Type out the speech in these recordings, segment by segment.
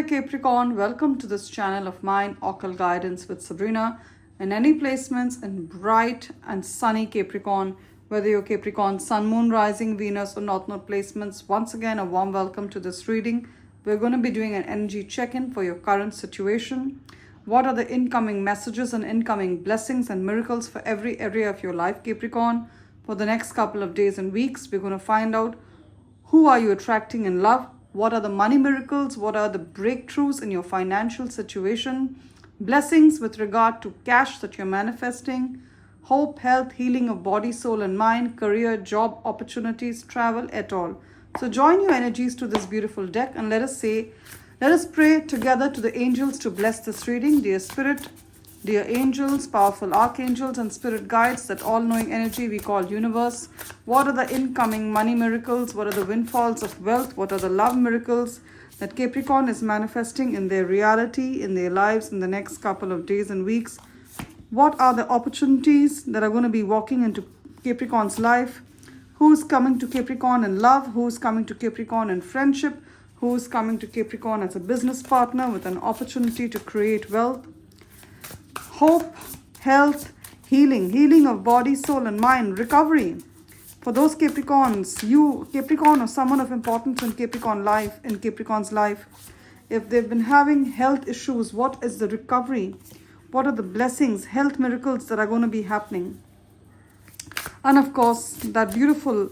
there, Capricorn. Welcome to this channel of mine, Occult Guidance with Sabrina. And any placements in bright and sunny Capricorn, whether you're Capricorn, Sun, Moon, Rising, Venus, or North Node placements, once again, a warm welcome to this reading. We're going to be doing an energy check-in for your current situation. What are the incoming messages and incoming blessings and miracles for every area of your life, Capricorn? For the next couple of days and weeks, we're going to find out who are you attracting in love. What are the money miracles? What are the breakthroughs in your financial situation? Blessings with regard to cash that you're manifesting. Hope, health, healing of body, soul, and mind. Career, job, opportunities, travel, et al. So join your energies to this beautiful deck and let us pray together to the angels to bless this reading. Dear Spirit, dear angels, powerful archangels, and spirit guides, that all-knowing energy we call universe. What are the incoming money miracles? What are the windfalls of wealth? What are the love miracles that Capricorn is manifesting in their reality, in their lives in the next couple of days and weeks? What are the opportunities that are going to be walking into Capricorn's life? Who's coming to Capricorn in love? Who's coming to Capricorn in friendship? Who's coming to Capricorn as a business partner with an opportunity to create wealth? Hope, health, healing of body, soul, and mind, recovery. For those Capricorns, you, Capricorn, or someone of importance in Capricorn's life, if they've been having health issues, what is the recovery? What are the blessings, health miracles that are going to be happening? And of course, that beautiful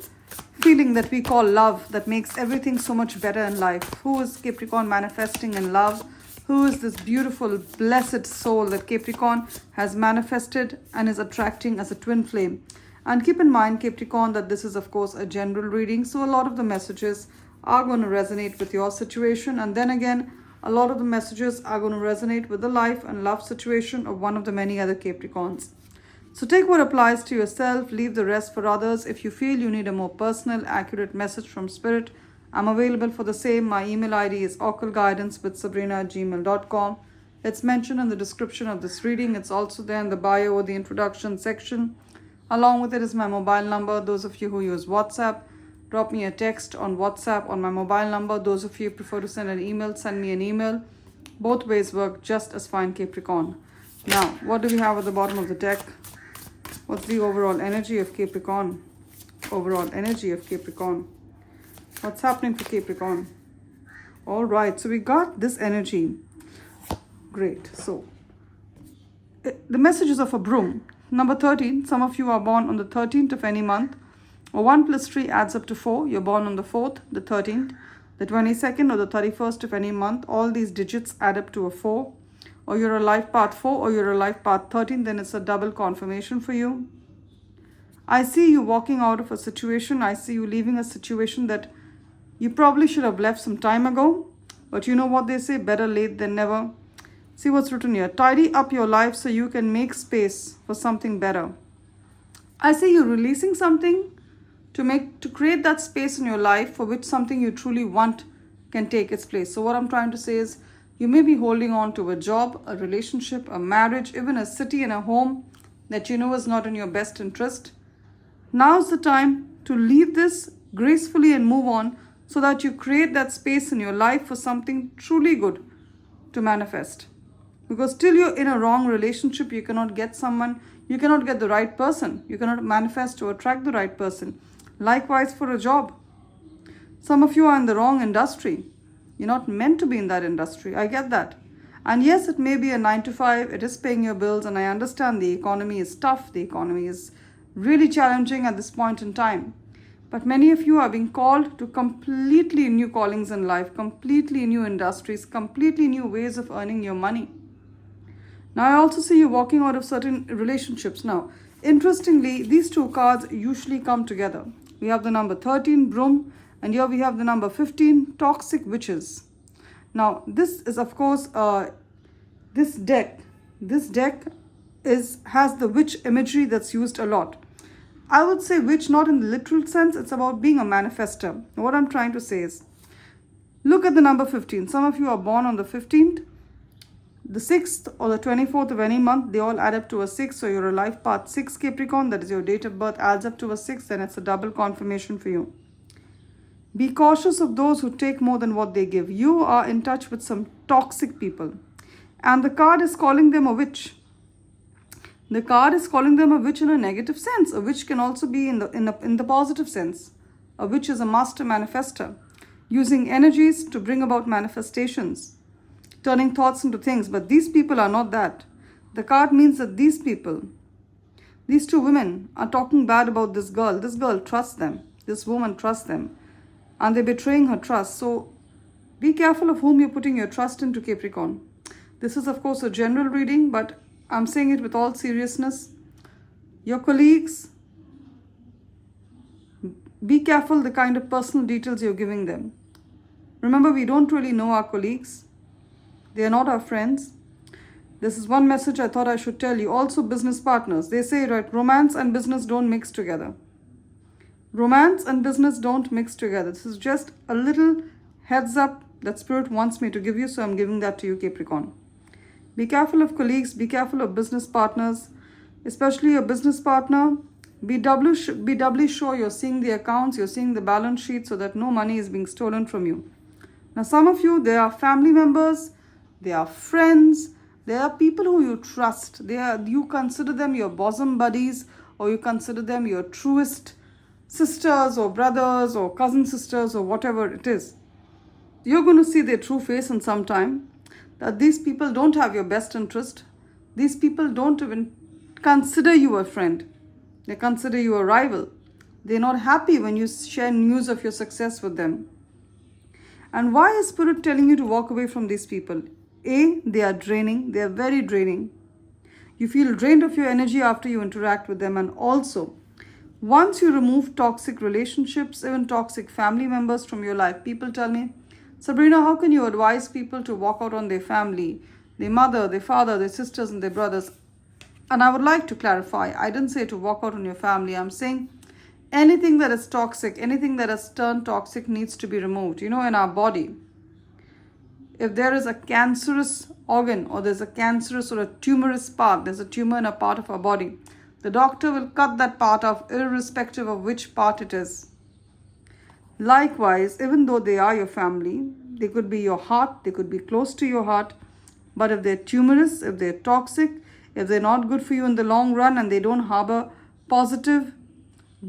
feeling that we call love, that makes everything so much better in life. Who is Capricorn manifesting in love? Who is this beautiful, blessed soul that Capricorn has manifested and is attracting as a twin flame? And keep in mind, Capricorn, that this is, of course, a general reading. So a lot of the messages are going to resonate with your situation. And then again, a lot of the messages are going to resonate with the life and love situation of one of the many other Capricorns. So take what applies to yourself, leave the rest for others. If you feel you need a more personal, accurate message from Spirit, I'm available for the same. My email ID is occultguidancewithsabrina@gmail.com. It's mentioned in the description of this reading. It's also there in the bio or the introduction section. Along with it is my mobile number. Those of you who use WhatsApp, drop me a text on WhatsApp on my mobile number. Those of you who prefer to send an email, send me an email. Both ways work just as fine, Capricorn. Now, what do we have at the bottom of the deck? What's the overall energy of Capricorn? Overall energy of Capricorn. What's happening for Capricorn? All right, so we got this energy. Great. So, the messages of a broom. Number 13, some of you are born on the 13th of any month. Or 1 plus 3 adds up to 4. You're born on the 4th, the 13th, the 22nd, or the 31st of any month. All these digits add up to a 4. Or you're a life path 4, or you're a life path 13, then it's a double confirmation for you. I see you walking out of a situation. I see you leaving a situation that you probably should have left some time ago. But you know what they say, better late than never. See what's written here. Tidy up your life so you can make space for something better. I see you releasing something to create that space in your life for which something you truly want can take its place. So what I'm trying to say is, you may be holding on to a job, a relationship, a marriage, even a city and a home that you know is not in your best interest. Now's the time to leave this gracefully and move on so that you create that space in your life for something truly good to manifest. Because till you're in a wrong relationship, you cannot get the right person. You cannot manifest to attract the right person. Likewise for a job. Some of you are in the wrong industry. You're not meant to be in that industry. I get that. And yes, it may be a 9 to 5. It is paying your bills. And I understand the economy is tough. The economy is really challenging at this point in time. But many of you are being called to completely new callings in life, completely new industries, completely new ways of earning your money. Now, I also see you walking out of certain relationships. Now, interestingly, these two cards usually come together. We have the number 13, broom. And here we have the number 15, toxic witches. Now, this is, of course, this deck has the witch imagery that's used a lot. I would say witch not in the literal sense. It's about being a manifester. What I'm trying to say is, look at the number 15. Some of you are born on the 15th, the 6th, or the 24th of any month. They all add up to a 6. So you're a life path 6, Capricorn. That is your date of birth adds up to a 6. Then it's a double confirmation for you. Be cautious of those who take more than what they give. You are in touch with some toxic people. And the card is calling them a witch. The card is calling them a witch in a negative sense. A witch can also be in the positive sense. A witch is a master manifester, using energies to bring about manifestations, turning thoughts into things. But these people are not that. The card means that these people, these two women, are talking bad about this girl. This girl trusts them. This woman trusts them. And they're betraying her trust. So be careful of whom you're putting your trust into, Capricorn. This is, of course, a general reading, but I'm saying it with all seriousness. Your colleagues, be careful the kind of personal details you're giving them. Remember, we don't really know our colleagues. They are not our friends. This is one message I thought I should tell you. Also, business partners. They say, right, romance and business don't mix together. Romance and business don't mix together. This is just a little heads up that Spirit wants me to give you, so I'm giving that to you, Capricorn. Be careful of colleagues. Be careful of business partners, especially your business partner. Be doubly sure you're seeing the accounts, you're seeing the balance sheet, so that no money is being stolen from you. Now, some of you, they are family members, they are friends, they are people who you trust. You consider them your bosom buddies, or you consider them your truest sisters or brothers or cousin sisters or whatever it is. You're going to see their true face in some time, that these people don't have your best interest. These people don't even consider you a friend. They consider you a rival. They're not happy when you share news of your success with them. And why is Spirit telling you to walk away from these people? A, they are draining. They are very draining. You feel drained of your energy after you interact with them. And also, once you remove toxic relationships, even toxic family members from your life, people tell me, Sabrina, how can you advise people to walk out on their family, their mother, their father, their sisters and their brothers? And I would like to clarify, I didn't say to walk out on your family. I'm saying anything that is toxic, anything that has turned toxic needs to be removed. You know, in our body, if there is a cancerous organ or there's a cancerous or a tumorous part, there's a tumor in a part of our body, the doctor will cut that part off irrespective of which part it is. Likewise, even though they are your family, they could be your heart, they could be close to your heart, but if they're tumorous, if they're toxic, if they're not good for you in the long run and they don't harbor positive,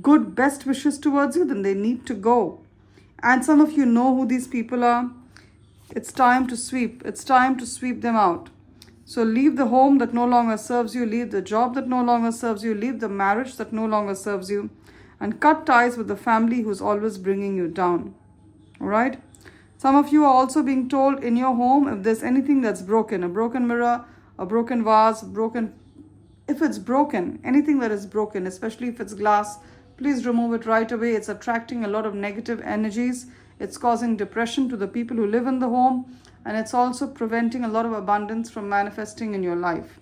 good, best wishes towards you, then they need to go. And some of you know who these people are. It's time to sweep. It's time to sweep them out. So leave the home that no longer serves you, leave the job that no longer serves you, leave the marriage that no longer serves you, and cut ties with the family who's always bringing you down. All right? Some of you are also being told in your home, if there's anything that's broken, a broken mirror, a broken vase, if it's broken, anything that is broken, especially if it's glass, please remove it right away. It's attracting a lot of negative energies. It's causing depression to the people who live in the home, and it's also preventing a lot of abundance from manifesting in your life.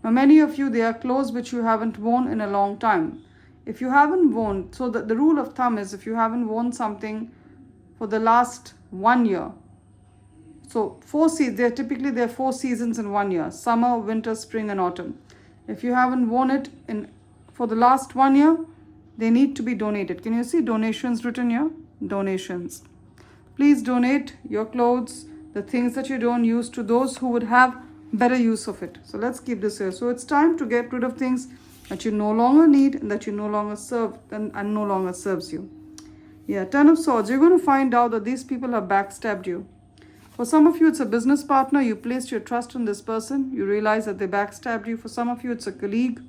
Now, many of you, there are clothes which you haven't worn in a long time. If you haven't worn, so the rule of thumb is if you haven't worn something for the last 1 year, so there are 4 seasons in 1 year: summer, winter, spring, and autumn. If you haven't worn it for the last 1 year, they need to be donated. Can you see donations written here? Donations. Please donate your clothes, the things that you don't use, to those who would have better use of it. So let's keep this here. So it's time to get rid of things that you no longer need and that you no longer serve and no longer serves you. Yeah, Ten of Swords. You're going to find out that these people have backstabbed you. For some of you, it's a business partner. You placed your trust in this person. You realize that they backstabbed you. For some of you, it's a colleague.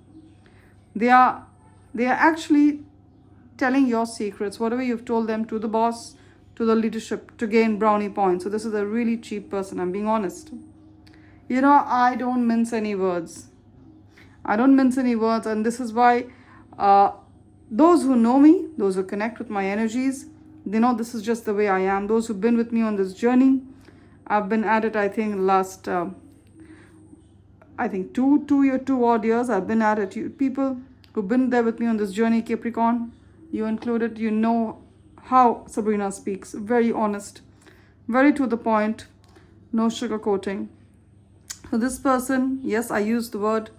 They are actually telling your secrets, whatever you've told them, to the boss, to the leadership, to gain brownie points. So this is a really cheap person. I'm being honest. You know, I don't mince any words. And this is why those who know me, those who connect with my energies, they know this is just the way I am. Those who've been with me on this journey, I've been at it, I think, last, 2 odd years. I've been at it. People who've been there with me on this journey, Capricorn, you included, you know how Sabrina speaks. Very honest, very to the point, no sugarcoating. So this person, yes, I used the word,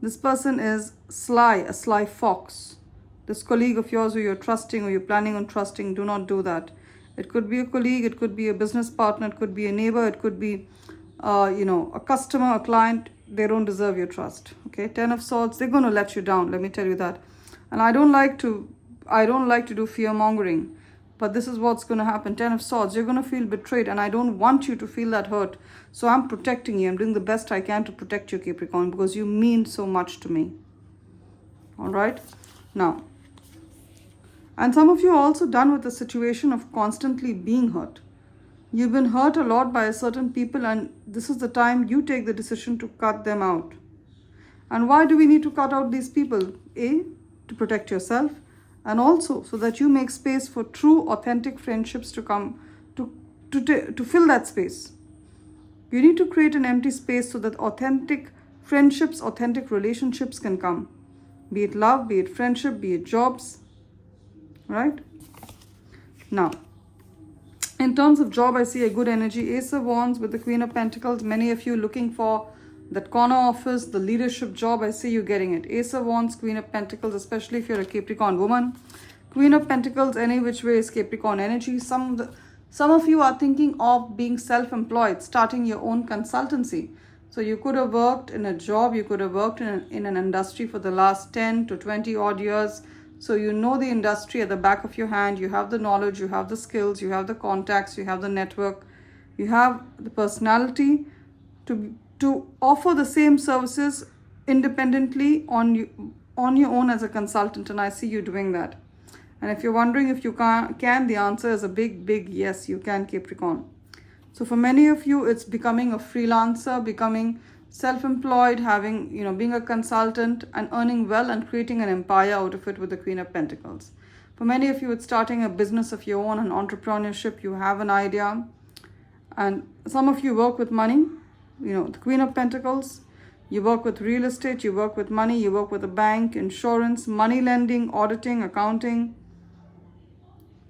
this person is sly, a sly fox. This colleague of yours who you're trusting or you're planning on trusting, do not do that. It could be a colleague, it could be a business partner, it could be a neighbor, it could be, a customer, a client. They don't deserve your trust. Okay, 10 of Swords, they're going to let you down. Let me tell you that. And I don't like to do fear mongering, but this is what's going to happen. 10 of Swords, you're going to feel betrayed, and I don't want you to feel that hurt. So I'm protecting you. I'm doing the best I can to protect you, Capricorn, because you mean so much to me. All right, now. And some of you are also done with the situation of constantly being hurt. You've been hurt a lot by certain people, and this is the time you take the decision to cut them out. And why do we need to cut out these people? A, to protect yourself, and also so that you make space for true, authentic friendships to come, to fill that space. You need to create an empty space so that authentic friendships, authentic relationships can come. Be it love, be it friendship, be it jobs. Right? Now, in terms of job, I see a good energy. Ace of Wands with the Queen of Pentacles. Many of you looking for that corner office, the leadership job, I see you getting it. Ace of Wands, Queen of Pentacles, especially if you're a Capricorn woman. Queen of Pentacles, any which way is Capricorn energy. Some of you are thinking of being self-employed, starting your own consultancy. So you could have worked in a job, you could have worked in an industry for the last 10 to 20 odd years. So you know the industry at the back of your hand, you have the knowledge, you have the skills, you have the contacts, you have the network, you have the personality to offer the same services independently on your own as a consultant, and I see you doing that. And if you're wondering if you can, the answer is a big yes, you can, Capricorn. So for many of you, it's becoming a freelancer, becoming self-employed, being a consultant and earning well and creating an empire out of it with the Queen of Pentacles. For many of you, it's starting a business of your own, an entrepreneurship. You have an idea, and some of you work with money. The Queen of Pentacles, you work with real estate, you work with money, you work with a bank, insurance, money lending, auditing, accounting.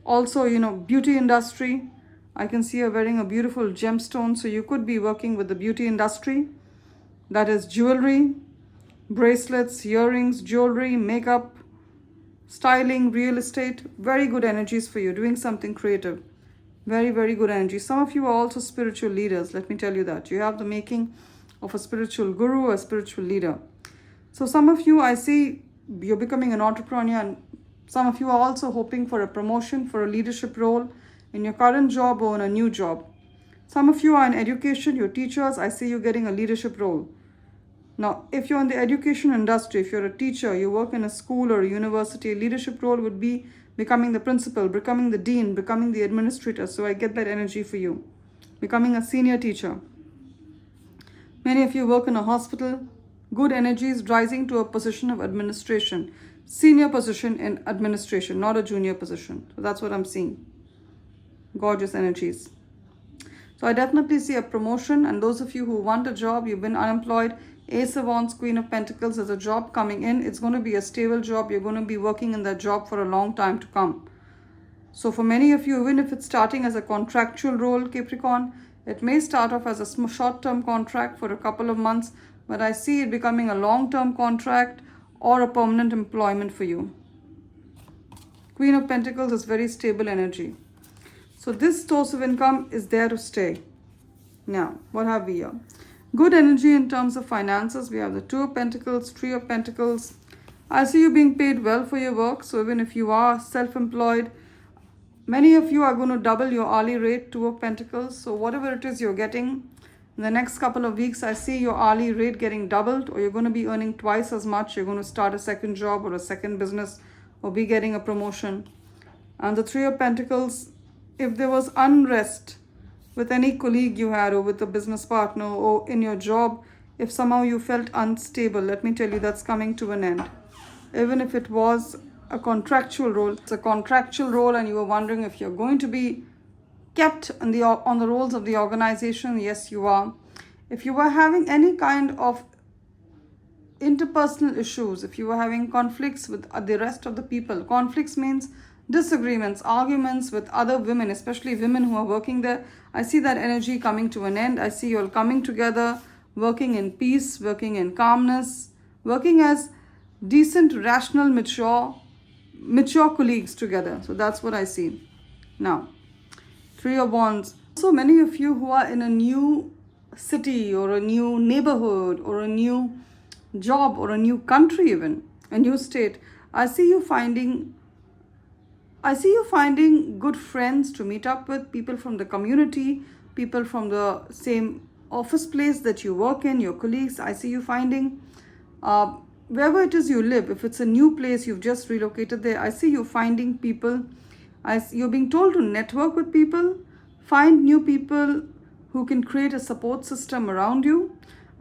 Also, beauty industry. I can see you wearing a beautiful gemstone, so you could be working with the beauty industry. That is jewelry, bracelets, earrings, jewelry, makeup, styling, real estate. Very good energies for you, doing something creative. Very, very good energy. Some of you are also spiritual leaders. Let me tell you that. You have the making of a spiritual guru, a spiritual leader. So some of you, I see you're becoming an entrepreneur, and some of you are also hoping for a promotion, for a leadership role in your current job or in a new job. Some of you are in education, you're teachers. I see you getting a leadership role. Now, if you're in the education industry, if you're a teacher, you work in a school or a university, a leadership role would be becoming the principal, becoming the dean, becoming the administrator. So I get that energy for you. Becoming a senior teacher. Many of you work in a hospital. Good energies rising to a position of administration. Senior position in administration, not a junior position. So that's what I'm seeing. Gorgeous energies. So I definitely see a promotion, and those of you who want a job, you've been unemployed, Ace of Wands, Queen of Pentacles, there's a job coming in. It's going to be a stable job. You're going to be working in that job for a long time to come. So for many of you, even if it's starting as a contractual role, Capricorn, it may start off as a short-term contract for a couple of months, but I see it becoming a long-term contract or a permanent employment for you. Queen of Pentacles is very stable energy. So this source of income is there to stay. Now, what have we here? Good energy in terms of finances. We have the Two of Pentacles, Three of Pentacles. I see you being paid well for your work. So even if you are self-employed, many of you are going to double your hourly rate, Two of Pentacles. So whatever it is you're getting, in the next couple of weeks, I see your hourly rate getting doubled, or you're going to be earning twice as much. You're going to start a second job or a second business, or be getting a promotion. And the Three of Pentacles, if there was unrest with any colleague you had, or with a business partner, or in your job, if somehow you felt unstable, let me tell you, that's coming to an end. Even if it was a contractual role, it's a contractual role, and you were wondering if you're going to be kept on the roles of the organization, yes, you are. If you were having any kind of interpersonal issues, if you were having conflicts with the rest of the people, conflicts means disagreements, arguments with other women, especially women who are working there, I see that energy coming to an end. I see you all coming together, working in peace, working in calmness, working as decent, rational, mature colleagues together. So that's what I see. Now, Three of Wands. So many of you who are in a new city or a new neighborhood or a new job or a new country, even a new state, I see you finding good friends to meet up with, people from the community, people from the same office place that you work in, your colleagues. I see you finding wherever it is you live. If it's a new place, you've just relocated there, I see you finding people. You're being told to network with people, find new people who can create a support system around you.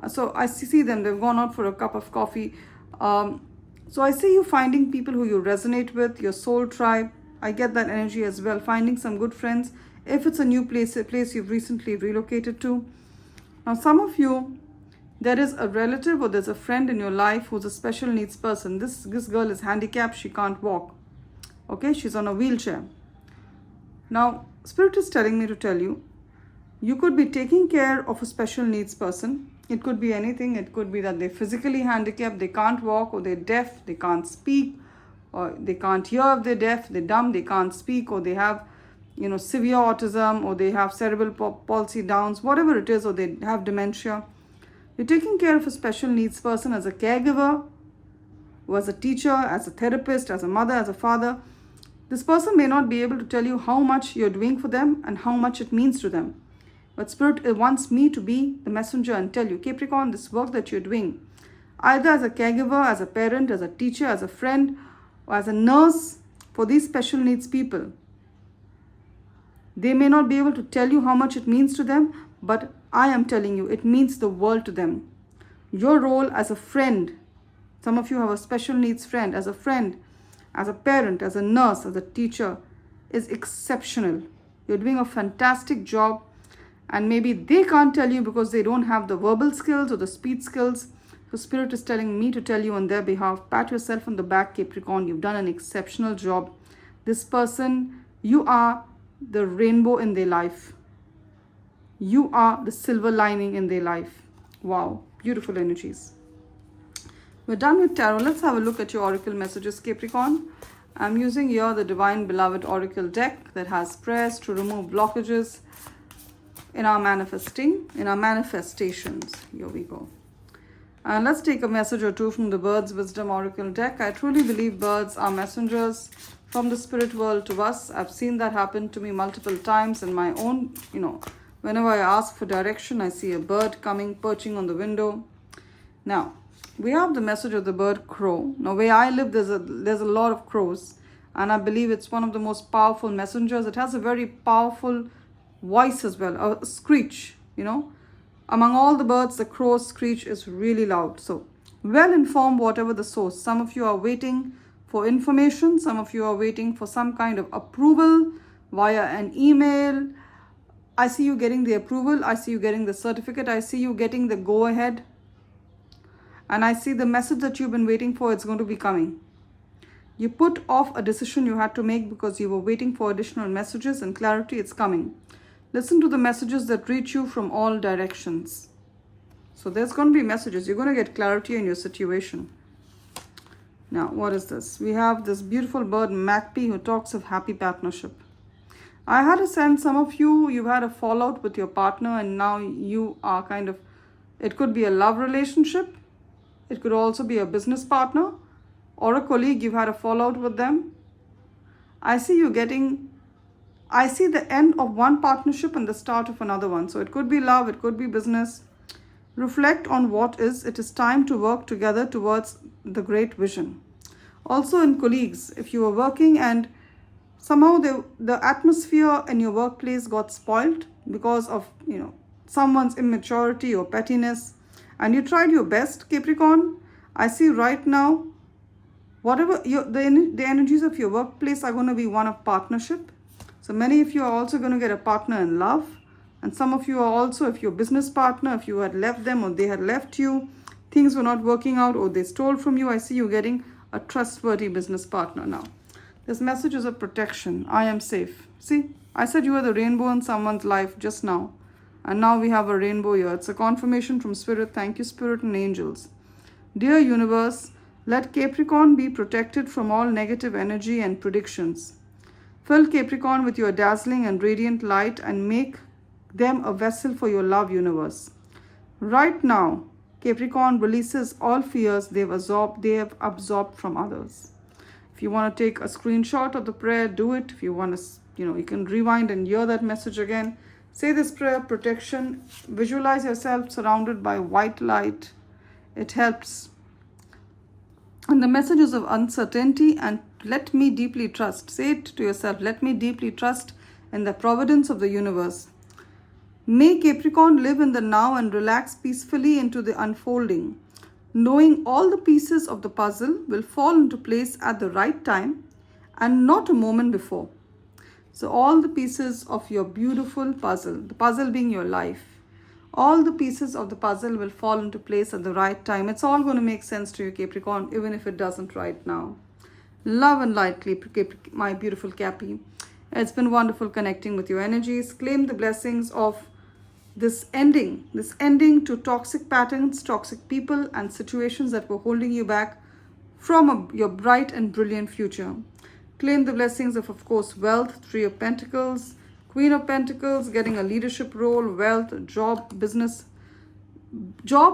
So I see them, they've gone out for a cup of coffee. So I see you finding people who you resonate with, your soul tribe. I get that energy as well, finding some good friends. If it's a new place, a place you've recently relocated to. Now, some of you, there is a relative or there's a friend in your life who's a special needs person. This girl is handicapped, she can't walk. Okay, she's on a wheelchair. Now, Spirit is telling me to tell you, you could be taking care of a special needs person. It could be anything. It could be that they're physically handicapped, they can't walk, or they're deaf, they can't speak, or they can't hear if they're deaf, they're dumb, they can't speak, or they have, severe autism, or they have cerebral palsy, Downs, whatever it is, or they have dementia. You're taking care of a special needs person as a caregiver, or as a teacher, as a therapist, as a mother, as a father. This person may not be able to tell you how much you're doing for them and how much it means to them. But Spirit wants me to be the messenger and tell you, Capricorn, this work that you're doing, either as a caregiver, as a parent, as a teacher, as a friend, or as a nurse for these special needs people. They may not be able to tell you how much it means to them, but I am telling you, it means the world to them. Your role as a friend, some of you have a special needs friend, as a parent, as a nurse, as a teacher, is exceptional. You're doing a fantastic job. And maybe they can't tell you because they don't have the verbal skills or the speech skills. So Spirit is telling me to tell you on their behalf, pat yourself on the back, Capricorn. You've done an exceptional job. This person, you are the rainbow in their life. You are the silver lining in their life. Wow, beautiful energies. We're done with tarot. Let's have a look at your oracle messages, Capricorn. I'm using here the Divine Beloved Oracle deck that has prayers to remove blockages in our manifestations. Here we go. And let's take a message or two from the Birds Wisdom Oracle deck. I truly believe birds are messengers from the spirit world to us. I've seen that happen to me multiple times in my own, whenever I ask for direction, I see a bird coming, perching on the window. Now, we have the message of the bird crow. Now, where I live, there's a lot of crows. And I believe it's one of the most powerful messengers. It has a very powerful voice as well, a screech, Among all the birds, the crow's screech is really loud. So, well informed, whatever the source. Some of you are waiting for information. Some of you are waiting for some kind of approval via an email. I see you getting the approval. I see you getting the certificate. I see you getting the go-ahead. And I see the message that you've been waiting for, it's going to be coming. You put off a decision you had to make because you were waiting for additional messages and clarity. It's coming. Listen to the messages that reach you from all directions. So there's going to be messages. You're going to get clarity in your situation. Now, what is this? We have this beautiful bird, Magpie, who talks of happy partnership. I had a sense some of you've had a fallout with your partner and now you are it could be a love relationship. It could also be a business partner or a colleague. You've had a fallout with them. I see the end of one partnership and the start of another one. So it could be love, it could be business. Reflect on what is. It is time to work together towards the great vision. Also in colleagues, if you were working and somehow the atmosphere in your workplace got spoiled because of, someone's immaturity or pettiness, and you tried your best, Capricorn, I see right now, whatever the energies of your workplace are going to be one of partnership. So many of you are also going to get a partner in love. And some of you are also, if your business partner, if you had left them or they had left you, things were not working out or they stole from you, I see you getting a trustworthy business partner now. This message is of protection. I am safe. See, I said you are the rainbow in someone's life just now. And now we have a rainbow here. It's a confirmation from Spirit. Thank you, Spirit and angels. Dear universe, let Capricorn be protected from all negative energy and predictions. Fill Capricorn with your dazzling and radiant light and make them a vessel for your love universe. Right now, Capricorn releases all fears they have absorbed from others. If you want to take a screenshot of the prayer, do it. If you want to, you can rewind and hear that message again. Say this prayer, protection. Visualize yourself surrounded by white light. It helps. And the messages of uncertainty and let me deeply trust. Say it to yourself, let me deeply trust in the providence of the universe. May Capricorn live in the now and relax peacefully into the unfolding, knowing all the pieces of the puzzle will fall into place at the right time and not a moment before. So all the pieces of your beautiful puzzle, the puzzle being your life, all the pieces of the puzzle will fall into place at the right time. It's all going to make sense to you, Capricorn, even if it doesn't right now. Love and light, my beautiful Cappy. It's been wonderful connecting with your energies. Claim the blessings of this ending to toxic patterns, toxic people and situations that were holding you back from your bright and brilliant future. Claim the blessings of course, wealth, Three of Pentacles, Queen of Pentacles, getting a leadership role, wealth, job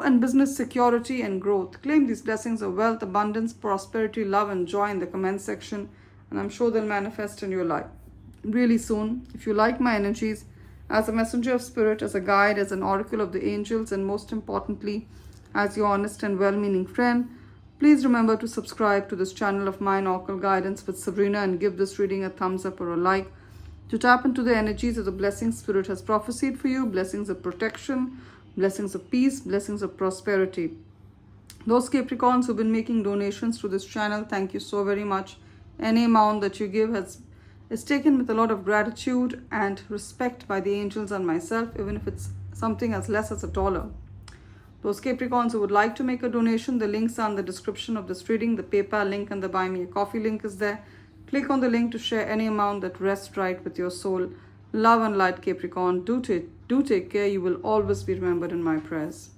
and business security and growth. Claim these blessings of wealth, abundance, prosperity, love and joy in the comment section. And I'm sure they'll manifest in your life really soon. If you like my energies, as a messenger of spirit, as a guide, as an oracle of the angels, and most importantly, as your honest and well-meaning friend, please remember to subscribe to this channel of mine, Occult Guidance with Sabrina, and give this reading a thumbs up or a like to tap into the energies of the blessings spirit has prophesied for you, blessings of protection, blessings of peace, blessings of prosperity. Those Capricorns who've been making donations to this channel, thank you so very much. Any amount that you give is taken with a lot of gratitude and respect by the angels and myself, even if it's something as less as $1. Those Capricorns who would like to make a donation, the links are in the description of this reading. The PayPal link and the Buy Me a Coffee link is there. Click on the link to share any amount that rests right with your soul. Love and light, Capricorn. Do take care. You will always be remembered in my prayers.